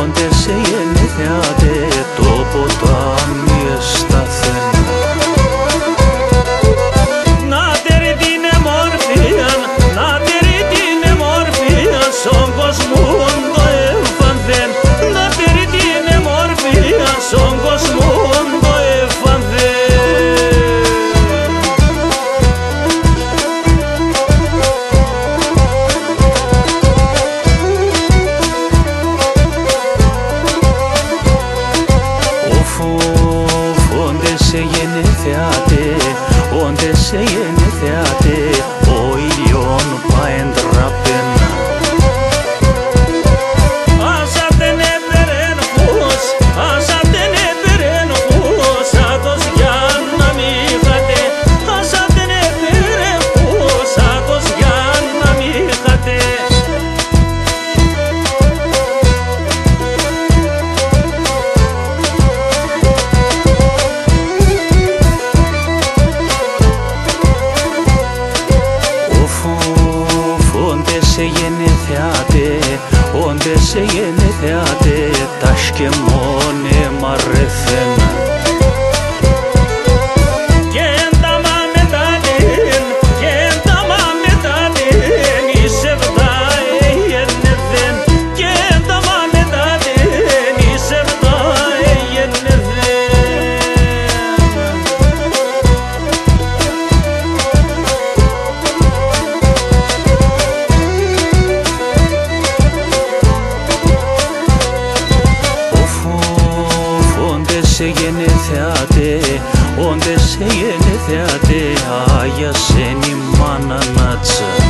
Όντε σε γενεθιάτε το ποτάμι εσταθεν. Να τερεί την εμορφία, να τερεί την εμορφία στον κόσμο το εφανθεν. Να τερεί την εμορφία στον κόσμο το εφανθεν. Όντε σε γενεθιάτε ο ήλιον παεντράπεν. Άσατεν έπαιρεν φως, άσατεν έπαιρεν φως, άτος για να μη χάτε. Άσατεν έπαιρεν φως, άτος για να μη χάτε. Όντε σε γενεθιάτε τα σκεμόνε μαρρεθεν. Και ένταμα μετά την, και ένταμα μετά την, η σεβδά εγενεθεν. Και ένταμα μετά την, η σεβδά εγενεθεν. Σε γενεθιάτε, όντε σε γενεθιάτε, άγια σένη μάνα νάτσα.